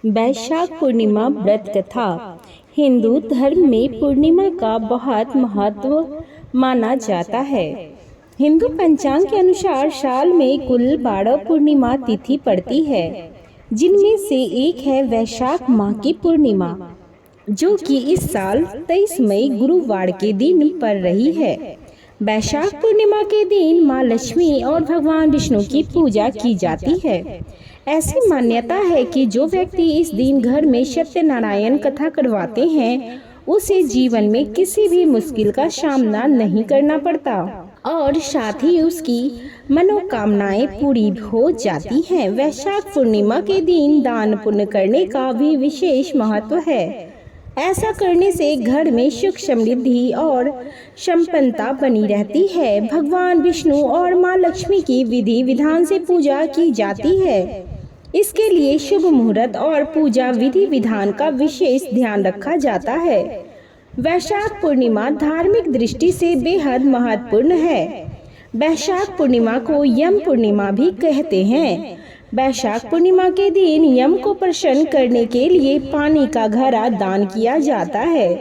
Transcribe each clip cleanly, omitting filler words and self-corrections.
वैशाख पूर्णिमा व्रत कथा। हिंदू धर्म में पूर्णिमा का बहुत महत्व माना जाता है। हिंदू पंचांग के अनुसार साल में कुल 12 पूर्णिमा तिथि पड़ती है, जिनमें से एक है वैशाख माह की पूर्णिमा, जो कि इस साल 23 मई गुरुवार के दिन पड़ रही है। वैशाख पूर्णिमा के दिन माँ लक्ष्मी और भगवान विष्णु की पूजा की जाती है। ऐसी मान्यता है कि जो व्यक्ति इस दिन घर में सत्यनारायण कथा करवाते हैं, उसे जीवन में किसी भी मुश्किल का सामना नहीं करना पड़ता और साथ ही उसकी मनोकामनाएं पूरी हो जाती हैं। वैशाख पूर्णिमा के दिन दान पुण्य करने का भी विशेष महत्व है। ऐसा करने से घर में सुख समृद्धि और संपन्नता बनी रहती है। भगवान विष्णु और माँ लक्ष्मी की विधि विधान से पूजा की जाती है। इसके लिए शुभ मुहूर्त और पूजा विधि विधान का विशेष ध्यान रखा जाता है। वैशाख पूर्णिमा धार्मिक दृष्टि से बेहद महत्वपूर्ण है। वैशाख पूर्णिमा को यम पूर्णिमा भी कहते हैं। वैशाख पूर्णिमा के दिन यम को प्रसन्न करने के लिए पानी का घड़ा दान किया जाता है।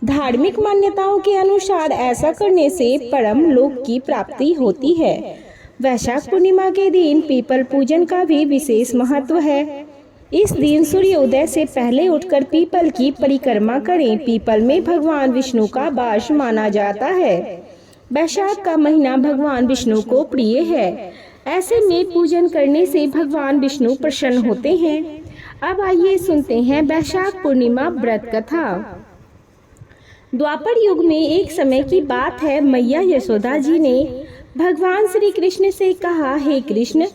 धार्मिक मान्यताओं के अनुसार ऐसा करने से परम लोक की प्राप्ति होती है। वैशाख पूर्णिमा के दिन पीपल पूजन का भी विशेष महत्व है। इस दिन सूर्योदय से पहले उठकर पीपल की परिक्रमा करें। पीपल में भगवान विष्णु का वास माना जाता है। वैशाख का महीना भगवान विष्णु को प्रिय है। ऐसे में पूजन करने से भगवान विष्णु प्रसन्न होते हैं। अब आइए सुनते हैं वैशाख पूर्णिमा व्रत कथा। द्वापर युग में एक समय की बात है, मैया यशोदा जी ने भगवान श्री कृष्ण से कहा, हे कृष्ण,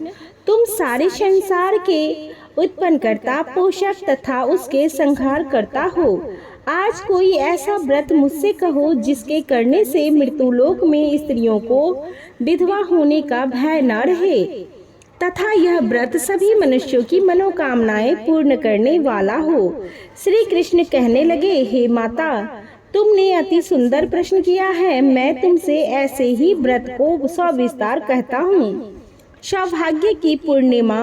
तुम सारे संसार के उत्पन्न करता, पोषक तथा उसके संहार करता हो। आज कोई ऐसा व्रत मुझसे कहो जिसके करने से मृत्युलोक में स्त्रियों को विधवा होने का भय न रहे तथा यह व्रत सभी मनुष्यों की मनोकामनाएं पूर्ण करने वाला हो। श्री कृष्ण कहने लगे, हे माता, तुमने अति सुंदर प्रश्न किया है। मैं तुमसे ऐसे ही व्रत को सविस्तार कहता हूँ। सौभाग्य की पूर्णिमा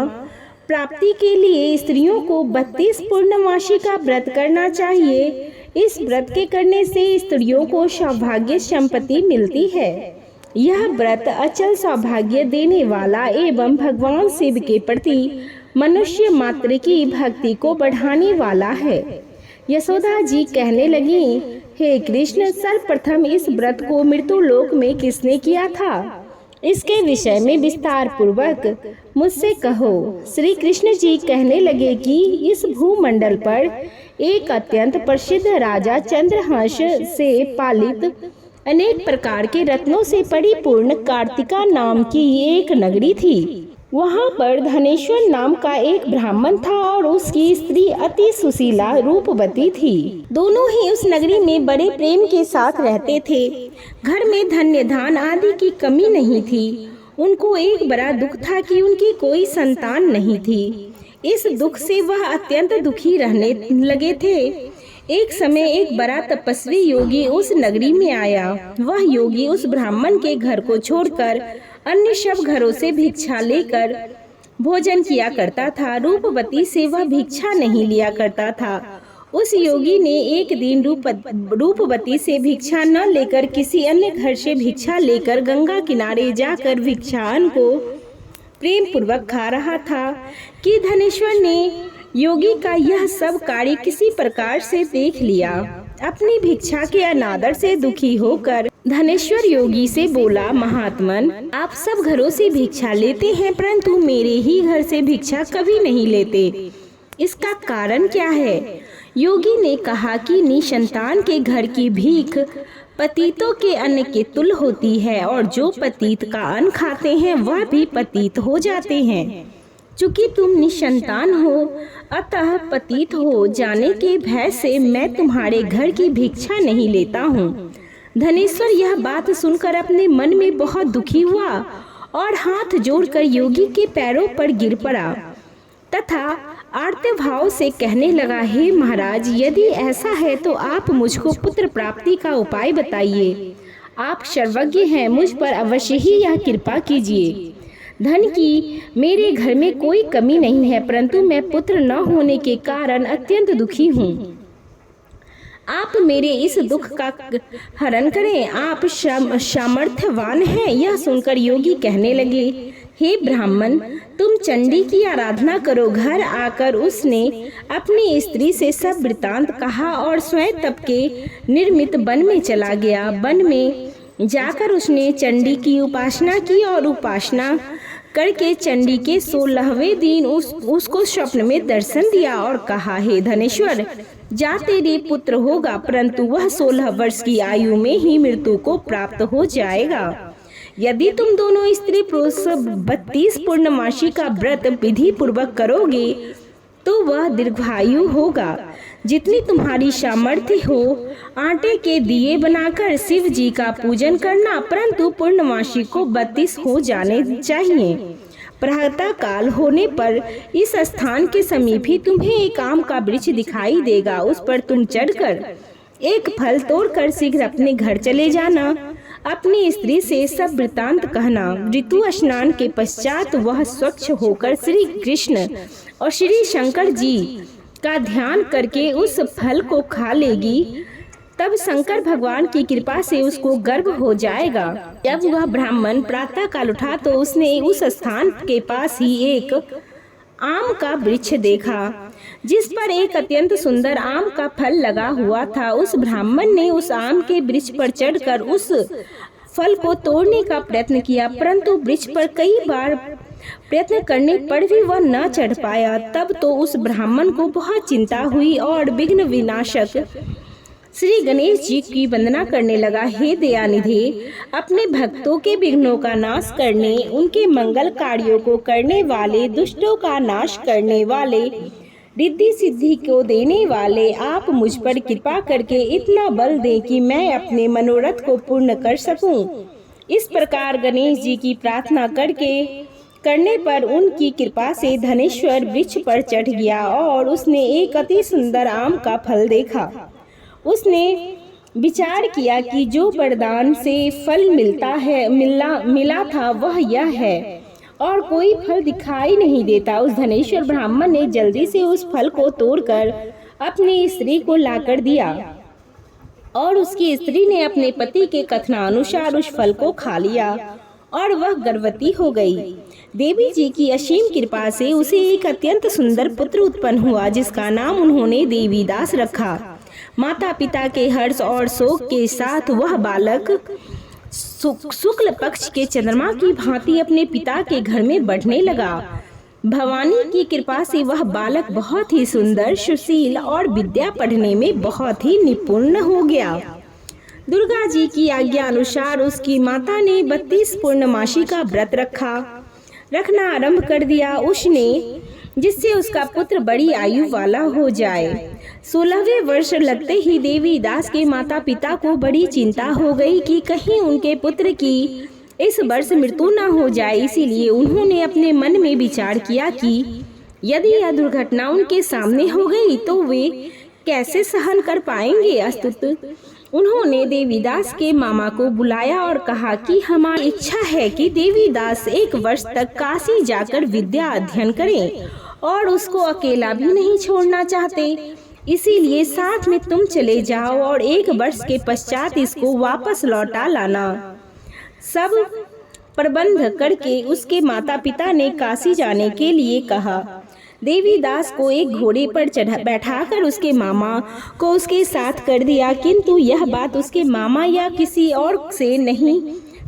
प्राप्ति के लिए स्त्रियों को 32 पूर्णमासी का व्रत करना चाहिए। इस व्रत के करने से स्त्रियों को सौभाग्य संपत्ति मिलती है। यह व्रत अचल सौभाग्य देने वाला एवं भगवान शिव के प्रति मनुष्य मात्र की भक्ति को बढ़ाने वाला है। यशोदा जी कहने लगी, हे कृष्ण, सर्वप्रथम इस व्रत को मृत्युलोक में किसने किया था? इसके विषय में विस्तार पूर्वक मुझसे कहो। श्री कृष्ण जी कहने लगे कि इस भूमंडल पर एक अत्यंत प्रसिद्ध राजा चंद्रहंस से पालित अनेक प्रकार के रत्नों से परिपूर्ण कार्तिका नाम की एक नगरी थी। वहाँ पर धनेश्वर नाम का एक ब्राह्मण था और उसकी स्त्री अति सुशीला रूपवती थी। दोनों ही उस नगरी में बड़े प्रेम के साथ रहते थे। घर में धन्य धान आदि की कमी नहीं थी। उनको एक बड़ा दुख था कि उनकी कोई संतान नहीं थी। इस दुख से वह अत्यंत दुखी रहने लगे थे। एक समय एक बड़ा तपस्वी योगी उस नगरी में आया। वह योगी उस ब्राह्मण के घर को छोड़कर अन्य सब घरों से भिक्षा लेकर भोजन किया करता था। रूपवती से वह भिक्षा नहीं लिया करता था। उस योगी ने एक दिन रूपवती से भिक्षा न लेकर किसी अन्य घर से भिक्षा लेकर गंगा किनारे जाकर भिक्षान को प्रेम पूर्वक खा रहा था कि धनेश्वर ने योगी का यह सब कार्य किसी प्रकार से देख लिया। अपनी भिक्षा के अनादर से दुखी होकर धनेश्वर योगी से बोला, महात्मन, आप सब घरों से भिक्षा लेते हैं परंतु मेरे ही घर से भिक्षा कभी नहीं लेते। इसका कारण क्या है? योगी ने कहा कि निसंतान के घर की भीख पतितों के अन्न के तुल्य होती है और जो पतित का अन्न खाते हैं वह भी पतित हो जाते हैं। चूंकि तुम निसंतान हो, अतः पतित हो जाने के भय से मैं तुम्हारे घर की भिक्षा नहीं लेता हूँ। धनेश्वर यह बात सुनकर अपने मन में बहुत दुखी हुआ और हाथ जोड़कर योगी के पैरों पर गिर पड़ा तथा आर्त भाव से कहने लगा, हे महाराज, यदि ऐसा है तो आप मुझको पुत्र प्राप्ति का उपाय बताइए। आप सर्वज्ञ हैं, मुझ पर अवश्य ही यह कृपा कीजिए। धन की मेरे घर में कोई कमी नहीं है, परंतु मैं पुत्र न होने के कारण अत्यंत दुखी हूँ। आप मेरे इस दुख का हरण करें, आप सामर्थ्यवान हैं। यह सुनकर योगी कहने लगे, हे ब्राह्मण, तुम चंडी की आराधना करो। घर आकर उसने अपनी स्त्री से सब वृतांत कहा और स्वयं तप के निर्मित वन में चला गया। वन में जाकर उसने चंडी की उपासना की और उपासना करके चंडी के 16वें दिन उसको स्वप्न में दर्शन दिया और कहा, हे धनेश्वर, जा तेरे पुत्र होगा, परंतु वह 16 वर्ष की आयु में ही मृत्यु को प्राप्त हो जाएगा। यदि तुम दोनों स्त्री पुरुष 32 पूर्णमासी का व्रत विधि पूर्वक करोगे तो वह दीर्घायु होगा। जितनी तुम्हारी सामर्थ्य हो, आटे के दिए बनाकर शिव जी का पूजन करना, परंतु पूर्णमासी को 32 हो जाने चाहिए। प्रातः काल होने पर इस स्थान के समीप ही तुम्हें एक आम का वृक्ष दिखाई देगा। उस पर तुम चढ़कर एक फल तोड़कर शीघ्र अपने घर चले जाना। अपनी स्त्री से सब वृतांत कहना। ऋतु स्नान के पश्चात वह स्वच्छ होकर श्री कृष्ण और श्री शंकर जी का ध्यान करके उस फल को खा लेगी। तब शंकर भगवान की कृपा से उसको गर्भ हो जाएगा। जब वह ब्राह्मण प्रातः काल उठा तो उसने उस स्थान के पास ही एक आम का वृक्ष देखा, जिस पर एक अत्यंत सुंदर आम का फल लगा हुआ था। उस ब्राह्मण ने उस आम के वृक्ष पर चढ़कर उस फल को तोड़ने का प्रयत्न किया, परंतु वृक्ष पर कई बार प्रयत्न करने पर भी वह न चढ़ पाया। तब तो उस ब्राह्मण को बहुत चिंता हुई और विघ्न विनाशक श्री गणेश जी की वंदना करने लगा। हे दयानिधि, अपने भक्तों के विघ्नों का नाश करने, उनके मंगल कार्यों को करने वाले, दुष्टों का नाश करने वाले, रिद्धि सिद्धि को देने वाले, आप मुझ पर कृपा करके इतना बल दें कि मैं अपने मनोरथ को पूर्ण कर सकूं। इस प्रकार गणेश जी की प्रार्थना करने पर उनकी कृपा से धनेश्वर वृक्ष पर चढ़ गया और उसने एक अति सुंदर आम का फल देखा। उसने विचार किया कि जो वरदान से फल मिला था वह यह है और कोई फल दिखाई नहीं देता। उस धनेश्वर ब्राह्मण ने जल्दी से उस फल को तोड़कर अपनी स्त्री को लाकर दिया और उसकी स्त्री ने अपने पति के कथनानुसार उस फल को खा लिया और वह गर्भवती हो गई। देवी जी की असीम कृपा से उसे एक अत्यंत सुंदर पुत्र उत्पन्न हुआ, जिसका नाम उन्होंने देवीदास रखा। माता पिता के हर्ष और शोक के साथ वह बालक शुक्ल पक्ष के चंद्रमा की भांति अपने पिता के घर में बढ़ने लगा। भवानी की कृपा से वह बालक बहुत ही सुंदर, सुशील और विद्या पढ़ने में बहुत ही निपुण हो गया। दुर्गा जी की आज्ञा अनुसार उसकी माता ने 32 पूर्णमासी का व्रत रखना आरंभ कर दिया, जिससे उसका पुत्र बड़ी आयु वाला हो जाए। 16वें वर्ष लगते ही देवी दास के माता पिता को बड़ी चिंता हो गई कि कहीं उनके पुत्र की इस वर्ष मृत्यु न हो जाए। इसीलिए उन्होंने अपने मन में विचार किया कि यदि यह दुर्घटना उनके सामने हो गई तो वे कैसे सहन कर पाएंगे। अस्तुत उन्होंने देवीदास के मामा को बुलाया और कहा कि हमारी इच्छा है कि देवीदास 1 वर्ष तक काशी जाकर विद्या अध्ययन करें और उसको अकेला भी नहीं छोड़ना चाहते। इसीलिए साथ में तुम चले जाओ और 1 वर्ष के पश्चात इसको वापस लौटा लाना। सब प्रबंध करके उसके माता पिता ने काशी जाने के लिए कहा। देवीदास को एक घोड़े पर बैठाकर उसके मामा को उसके साथ कर दिया, किंतु यह बात उसके मामा या किसी और से नहीं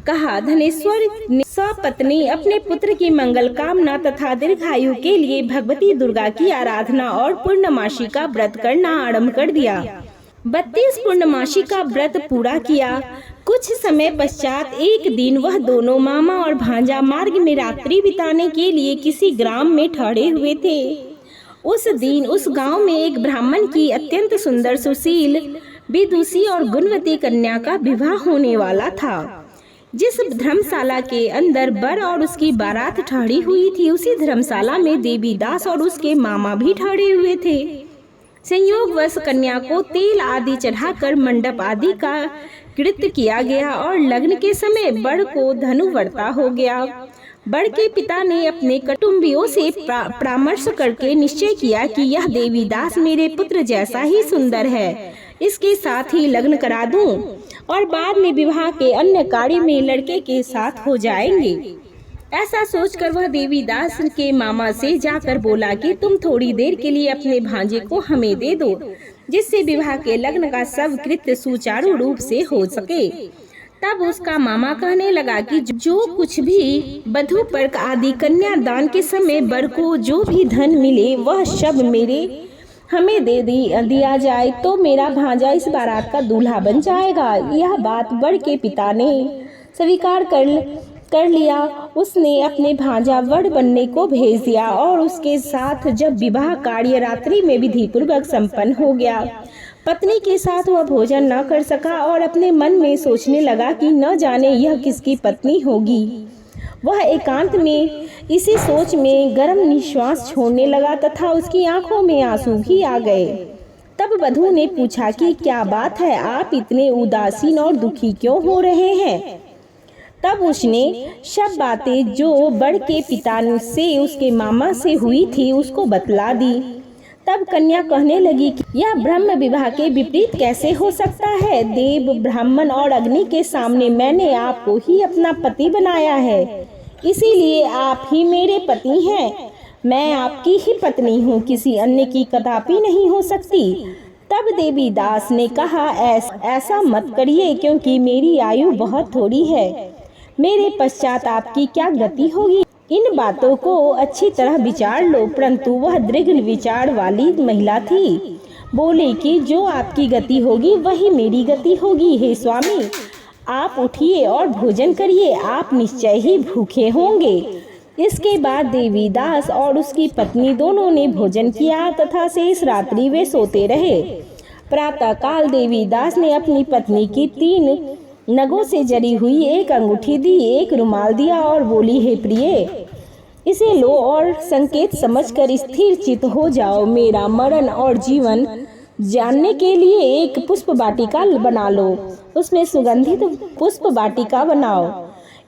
कहा। धनेश्वर ने सपत्नी अपने पुत्र की मंगल कामना तथा दीर्घायु के लिए भगवती दुर्गा की आराधना और पूर्णमासी का व्रत करना आरंभ कर दिया। 32 पूर्णमासी का व्रत पूरा किया। कुछ समय पश्चात एक दिन वह दोनों मामा और भांजा मार्ग में रात्रि बिताने के लिए किसी ग्राम में ठहरे हुए थे। उस दिन उस गांव में एक ब्राह्मण की अत्यंत सुंदर, सुशील, विदुषी और गुणवती कन्या का विवाह होने वाला था। जिस धर्मशाला के अंदर वर और उसकी बारात ठहरी हुई थी, उसी धर्मशाला में देवीदास और उसके मामा भी ठहरे हुए थे। संयोगवश कन्या को तेल आदि चढ़ाकर मंडप आदि का कृत्य किया गया और लग्न के समय वर को धनुव्रता हो गया। बड़ के पिता ने अपने कुटुंबियों से परामर्श करके निश्चय किया कि यह देवीदास मेरे पुत्र जैसा ही सुंदर है, इसके साथ ही लग्न करा दूं और बाद में विवाह के अन्य कार्य में लड़के के साथ हो जाएंगे। ऐसा सोचकर वह देवीदास के मामा से जाकर बोला कि तुम थोड़ी देर के लिए अपने भांजे को हमें दे दो, जिससे विवाह के लग्न का सब कृत्य सुचारू रूप से हो सके। तब उसका मामा कहने लगा कि जो कुछ भी वधू पर्क आदि कन्यादान के समय वर को जो भी धन मिले वह सब हमें दे दिया जाए तो मेरा भांजा इस बारात का दूल्हा बन जाएगा। यह बात वर के पिता ने स्वीकार कर लिया। उसने अपने भांजा वर बनने को भेज दिया और उसके साथ जब विवाह कार्य रात्रि में विधि पूर्वक संपन्न हो गया, पत्नी के साथ वह भोजन न कर सका और अपने मन में सोचने लगा कि न जाने यह किसकी पत्नी होगी। वह एकांत में इसी सोच में गर्म निश्वास छोड़ने लगा तथा उसकी आंखों में आंसू भी आ गए। तब वधू ने पूछा कि क्या बात है, आप इतने उदासीन और दुखी क्यों हो रहे हैं? तब उसने सब बातें जो बड़ के पिता से उसके मामा से हुई थी उसको बतला दी। तब कन्या कहने लगी कि यह ब्रह्म विवाह के विपरीत कैसे हो सकता है? देव, ब्राह्मण और अग्नि के सामने मैंने आपको ही अपना पति बनाया है, इसीलिए आप ही मेरे पति हैं। मैं आपकी ही पत्नी हूँ, किसी अन्य की कदापि नहीं हो सकती। तब देवीदास ने कहा, ऐसा मत करिए, क्योंकि मेरी आयु बहुत थोड़ी है। मेरे पश्चात आपकी क्या गति होगी? इन बातों को अच्छी तरह विचार लो। परंतु वह दीर्घ विचार वाली महिला थी। बोले कि जो आपकी गति होगी वही मेरी गति होगी। हे स्वामी, आप उठिए और भोजन करिए, आप निश्चय ही भूखे होंगे। इसके बाद देवीदास और उसकी पत्नी दोनों ने भोजन किया तथा शेष रात्रि वे सोते रहे। प्रातः काल देवीदास ने अपनी पत्नी की 3 नगों से जरी हुई एक अंगूठी दी, एक रुमाल दिया और बोली, हे प्रिय, इसे लो और संकेत समझकर स्थिर चित्त हो जाओ। मेरा मरण और जीवन जानने के लिए एक पुष्प वाटिका बना लो, उसमें सुगंधित पुष्प वाटिका बनाओ,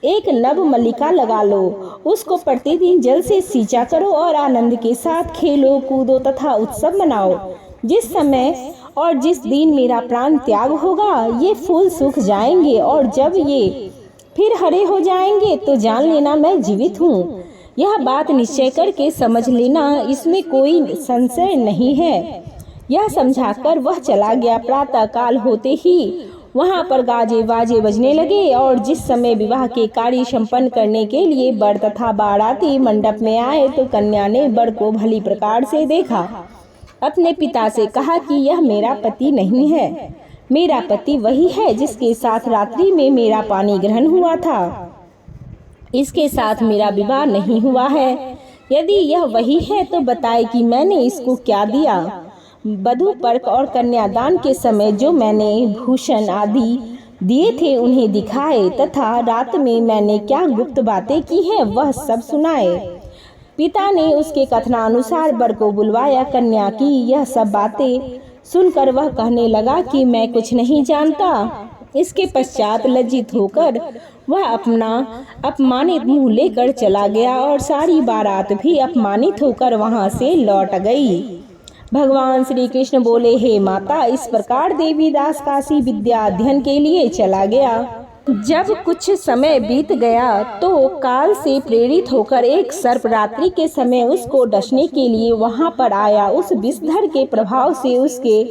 एक नव मल्लिका लगा लो, उसको प्रतिदिन जल से सींचा करो और आनंद के साथ खेलो कूदो तथा उत्सव मनाओ। जिस समय और जिस दिन मेरा प्राण त्याग होगा ये फूल सूख जाएंगे और जब ये फिर हरे हो जाएंगे तो जान लेना मैं जीवित हूँ। यह बात निश्चय करके समझ लेना, इसमें कोई संशय नहीं है। यह समझाकर वह चला गया। प्रातः काल होते ही वहाँ पर गाजे बाजे बजने लगे और जिस समय विवाह के कार्य संपन्न करने के लिए वर तथा बाराती मंडप में आए तो कन्या ने वर को भली प्रकार से देखा। अपने पिता से कहा कि यह मेरा पति नहीं है, मेरा पति वही है जिसके साथ रात्रि में मेरा पानी ग्रहण हुआ था, इसके साथ मेरा विवाह नहीं हुआ है। यदि यह वही है तो बताए कि मैंने इसको क्या दिया। वधू पर्क और कन्यादान के समय जो मैंने भूषण आदि दिए थे उन्हें दिखाए तथा रात में मैंने क्या गुप्त बातें की हैं वह सब सुनाए। पिता ने उसके कथनानुसार वर को बुलवाया। कन्या की यह सब बातें सुनकर वह कहने लगा कि मैं कुछ नहीं जानता। इसके पश्चात लज्जित होकर वह अपना अपमानित मुंह लेकर चला गया और सारी बारात भी अपमानित होकर वहां से लौट गई। भगवान श्री कृष्ण बोले, हे माता, इस प्रकार देवीदास काशी विद्या अध्ययन के लिए चला गया। जब कुछ समय बीत गया तो काल से प्रेरित होकर एक सर्प रात्रि के समय उसको डसने के लिए वहां पर आया। उस विषधर के प्रभाव से उसके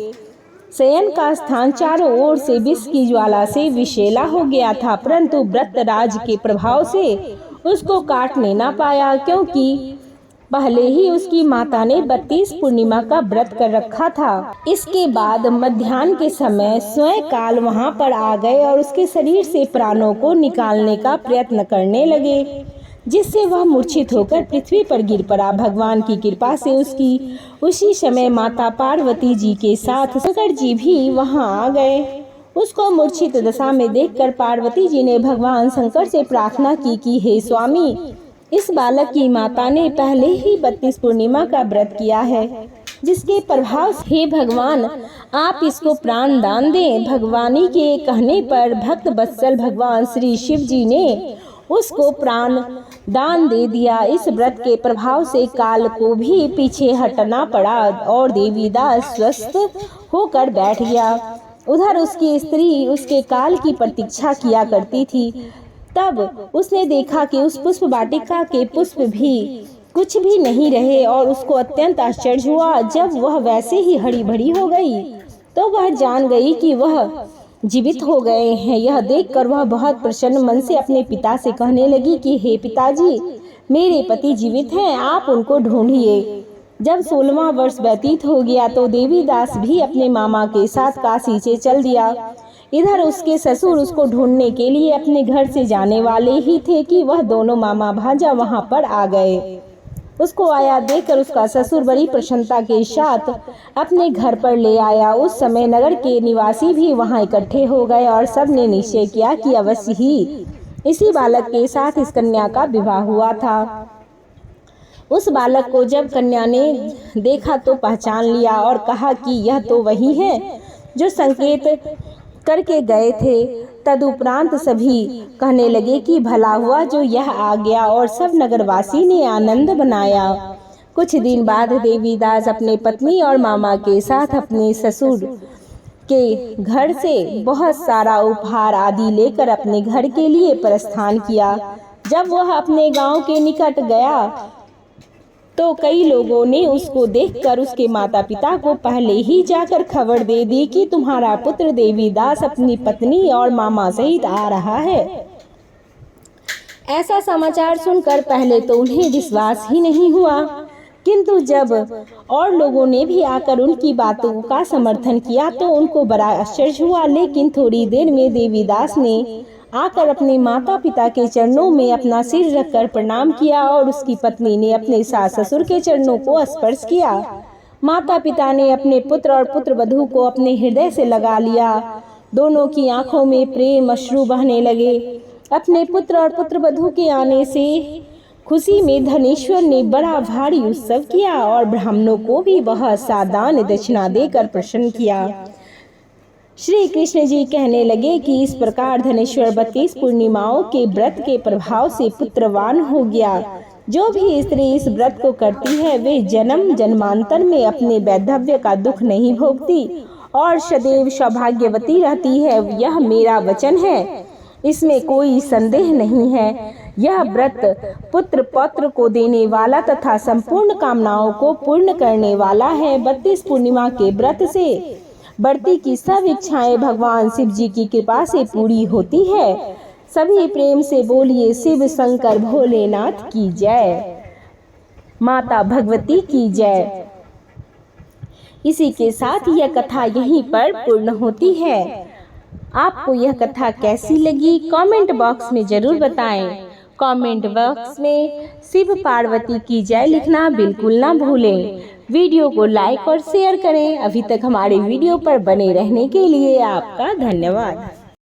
शयन का स्थान चारों ओर से विष की ज्वाला से विषैला हो गया था, परंतु व्रतराज के प्रभाव से उसको काटने न पाया, क्योंकि पहले ही उसकी माता ने 32 पूर्णिमा का व्रत कर रखा था। इसके बाद मध्याह्न के समय स्वयं काल वहां पर आ गए और उसके शरीर से प्राणों को निकालने का प्रयत्न करने लगे, जिससे वह मूर्छित होकर पृथ्वी पर गिर पड़ा। भगवान की कृपा से उसकी उसी समय माता पार्वती जी के साथ शंकर जी भी वहां आ गए। उसको मूर्छित दशा में देखकर पार्वती जी ने भगवान शंकर से प्रार्थना की कि हे स्वामी, इस बालक की माता ने पहले ही 32 पूर्णिमा का व्रत किया है, जिसके प्रभाव से हे भगवान आप इसको प्राण दान दें। भगवानी के कहने पर भक्त वत्सल भगवान श्री शिव जी ने उसको प्राण दान दे दिया। इस व्रत के प्रभाव से काल को भी पीछे हटना पड़ा और देवीदास स्वस्थ होकर बैठ गया। उधर उसकी स्त्री उसके काल की प्रतीक्षा किया करती थी। तब उसने देखा कि उस पुष्प वाटिका के पुष्प भी कुछ भी नहीं रहे और उसको अत्यंत आश्चर्य हुआ। जब वह वैसे ही हरी भरी हो गई तो वह जान गई कि वह जीवित हो गए हैं। यह देखकर वह बहुत प्रसन्न मन से अपने पिता से कहने लगी कि हे पिताजी, मेरे पति जीवित हैं, आप उनको ढूंढिए। जब 16वां वर्ष व्यतीत हो गया तो देवीदास भी अपने मामा के साथ काशी से चल दिया। इधर उसके ससुर उसको ढूंढने के लिए अपने घर से जाने वाले ही थे कि वह दोनों मामा भांजा वहां पर आ गए। उसको आया देखकर उसका ससुर बड़ी प्रसन्नता के साथ अपने घर पर ले आया। उस समय नगर के निवासी भी वहां इकट्ठे हो गए और सब ने निश्चय किया कि अवश्य ही इसी बालक के साथ इस कन्या का विवाह हुआ था। उस बालक को जब कन्या ने देखा तो पहचान लिया और कहा कि यह तो वही है जो संकेत करके गए थे। तदुपरांत सभी कहने लगे कि भला हुआ जो यह आ गया और सब नगरवासी ने आनंद बनाया। कुछ दिन बाद देवीदास अपने पत्नी और मामा के साथ अपने ससुर के घर से बहुत सारा उपहार आदि लेकर अपने घर के लिए प्रस्थान किया। जब वह अपने गांव के निकट गया तो कई लोगों ने उसको देखकर उसके माता पिता को पहले ही जाकर खबर दे दी कि तुम्हारा पुत्र देवीदास अपनी पत्नी और मामा सहित आ रहा है। ऐसा समाचार सुनकर पहले तो उन्हें विश्वास ही नहीं हुआ, किंतु जब और लोगों ने भी आकर उनकी बातों का समर्थन किया तो उनको बड़ा आश्चर्य हुआ। लेकिन थोड़ी देर में देवीदास ने आकर अपने माता पिता के चरणों में अपना सिर रखकर प्रणाम किया और उसकी पत्नी ने अपने सास ससुर के चरणों को स्पर्श किया। माता पिता ने अपने पुत्र और पुत्र वधू को अपने हृदय से लगा लिया। दोनों की आंखों में प्रेम अश्रु बहने लगे। अपने पुत्र और पुत्र वधू के आने से खुशी में धनेश्वर ने बड़ा भारी उत्सव किया और ब्राह्मणों को भी बहुत सा दान दक्षिणा देकर प्रसन्न किया। श्री कृष्ण जी कहने लगे कि इस प्रकार धनेश्वर 32 पूर्णिमाओं के व्रत के प्रभाव से पुत्रवान हो गया। जो भी स्त्री इस व्रत को करती है वे जन्म जन्मांतर में अपने वैधव्य का दुख नहीं भोगती और सदैव सौभाग्यवती रहती है। यह मेरा वचन है, इसमें कोई संदेह नहीं है। यह व्रत पुत्र पौत्र को देने वाला तथा संपूर्ण कामनाओं को पूर्ण करने वाला है। 32 पूर्णिमा के व्रत से बढ़ती की सब इच्छाएं भगवान शिव जी की कृपा से पूरी होती है। सभी प्रेम से बोलिए शिव शंकर भोलेनाथ की जय, माता भगवती की जय। इसी के साथ यह कथा यहीं पर पूर्ण होती है। आपको यह कथा कैसी लगी कमेंट बॉक्स में जरूर बताएं। कमेंट बॉक्स में शिव पार्वती की जय लिखना बिल्कुल ना भूलें। वीडियो को लाइक और शेयर करें। अभी तक हमारे वीडियो पर बने रहने के लिए आपका धन्यवाद।